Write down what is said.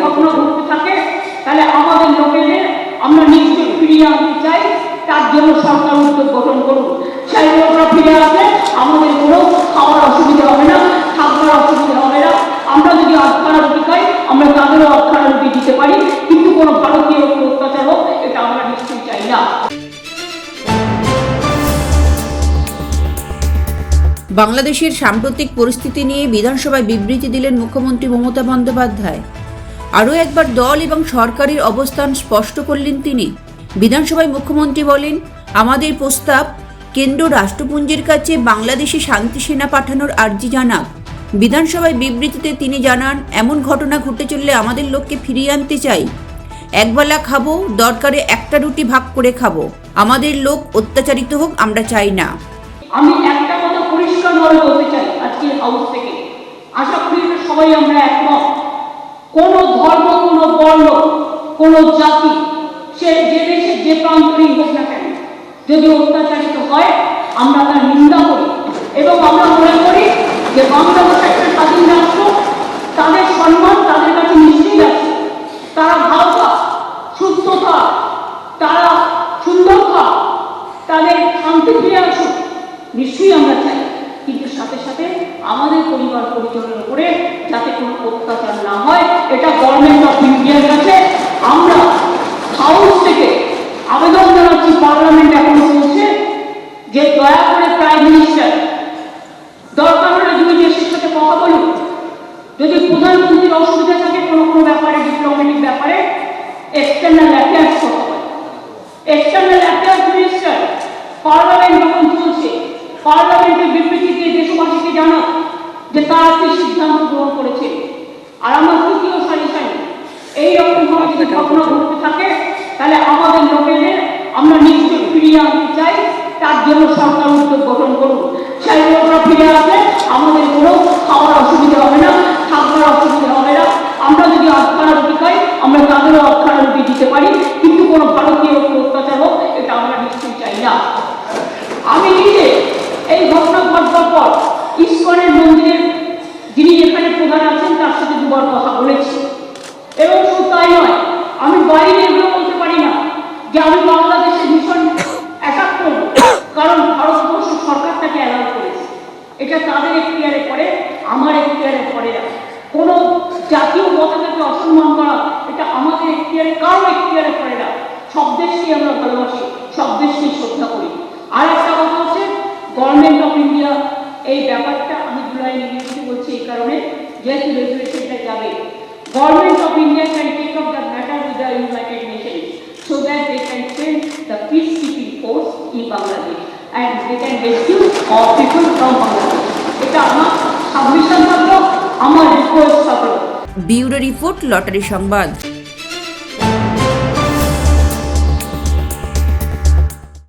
ঘটনা ঘটতে থাকে তাহলে আমাদের লোকেদের আমরা নিশ্চয়ই ফিরিয়ে আনতে চাই। তার জন্য সরকার উদ্যোগ গঠন করুন। সেই লোকরা ফিরে আসলে আমাদের কোনো খাওয়ার অসুবিধা হবে না, থাকবার অসুবিধা হবে না। আমরা যদি আটখানা রুটি খাই আমরা তাদেরও আটখানা রুটি দিতে পারি, কিন্তু কোনো ভারতীয় অত্যাচার হোক এটা আমরা নিশ্চয়ই চাই না। বাংলাদেশের সাম্প্রতিক পরিস্থিতি নিয়ে বিধানসভায় বিবৃতি দিলেন মুখ্যমন্ত্রী মমতা বন্দ্যোপাধ্যায়। আরও একবার দল এবং সরকারের অবস্থান স্পষ্ট করলেন তিনি। বিধানসভায় মুখ্যমন্ত্রী বলেন, আমাদের প্রস্তাব কেন্দ্র রাষ্ট্রপুঞ্জের কাছে বাংলাদেশে শান্তি সেনা পাঠানোর আর্জি জানাক। বিধানসভায় বিবৃতিতে তিনি জানান, এমন ঘটনা ঘটে চললে আমাদের লোককে ফিরিয়ে আনতে চাই। একবেলা খাবো, দরকারে একটা রুটি ভাগ করে খাবো। আমাদের লোক অত্যাচারিত হোক আমরা চাই না। আমি একটা কথা পরিষ্কারভাবে বলতে চাই আজকে হাউস থেকে, আশা করি সবাই আমরা একমত, কোনো ধর্ম, কোনো বর্ণ, কোনো জাতি, সে যে দেশে যে প্রান্তরেই হোক না কেন, যদি অত্যাচারিত হয় আমরা তার নিন্দা করি এবং আমরা মনে করি যে বাংলাদেশ একটা স্বাধীন রাষ্ট্র, তাদের সম্মান তাদের কাছে নিশ্চয়ই আছে। তারা ভালো থাক, সুস্থ থাক, তারা সুন্দর থাক, তাদের শান্তি ফিরে আসুক, নিশ্চয়ই আমরা চাই। কিন্তু সাথে সাথে আমাদের পরিবার পরিজনের উপরে যাতে কোনো অত্যাচার না হয়, এটা গভর্নমেন্ট অফ ইন্ডিয়ার কাছে আমরা হাউস থেকে আবেদন জানাচ্ছি। পার্লামেন্ট এখন চলছে যে দয়া করে প্রাইম মিনিস্টার দরকার হলে দুই দেশের সাথে কথা বলুন। যদি প্রধানমন্ত্রীর অসুবিধা থাকে কোনো কোনো ব্যাপারে, ডিপ্লোম্যাটিক ব্যাপারে, এক্সটার্নাল অ্যাফেয়ার্স করতে পারে। এক্সটার্নাল অ্যাফেয়ার্স মিনিস্টার পার্লামেন্ট যখন চলছে, পার্লামেন্টের বিবৃতি দিয়ে দেশবাসীকে জানান যে তারা কি সিদ্ধান্ত গ্রহণ করেছে। আর আমার তৃতীয় সাজেশন, এইরকম ভাবে যদি ঘটনা ঘটতে থাকে তাহলে আমাদের লোকেদের আমরা নিশ্চয়ই ফিরিয়ে আনতে চাই। তার জন্য সরকার উদ্যোগ গঠন করুন। সেই লোকরা ফিরে আসলে আমাদের কোনো খাওয়ার অসুবিধা হবে না, থাকবার অসুবিধা হবে না। আমরা যদি আটখানা রুটি খাই আমরা তাদেরও আটখানা রুটি দিতে পারি, কিন্তু কোনো ভারতীয় অত্যাচার হোক এটা আমরা নিশ্চয়ই চাই না। আমি নিজে এই ঘটনা ঘটবার পর ইস্কনের মন্দিরের যিনি এখানে প্রধান আছেন তার সাথে দুবার কথা বলেছি, এবং শুধু তাই নয়, আমি বাইরে এগুলো বলতে পারি না যে আমি বাংলাদেশের ভীষণ অ্যাটাক করব, কারণ ভারতবর্ষ সরকার তাকে অ্যালাউ করেছে। এটা তাদের এখতিয়ারে পড়ে, আমার এখতিয়ারে পড়ে না। কোনো জাতীয় পতাকাকে অসম্মান করা এটা আমাদের এখতিয়ারে, কারো এখতিয়ারে পড়ে না। সব দেশকেই আমরা ভালোবাসি, সব দেশকেই শ্রদ্ধা করি। আর একটা কথা হচ্ছে, গভর্নমেন্ট অফ ইন্ডিয়া এই ব্যাপারটা আমি জুলাই নিয়ে বলছি এই কারণে, যেহেতু রেজুলেশনটা যাবে, government of India can take up the matter with the United Nations so that they can send the peacekeeping force in Bangladesh and they can rescue all people from Bangladesh. এটা আমার সাবমিশন থাকলো, আমার request থাকলো। Bureau report, lottery সংবাদ।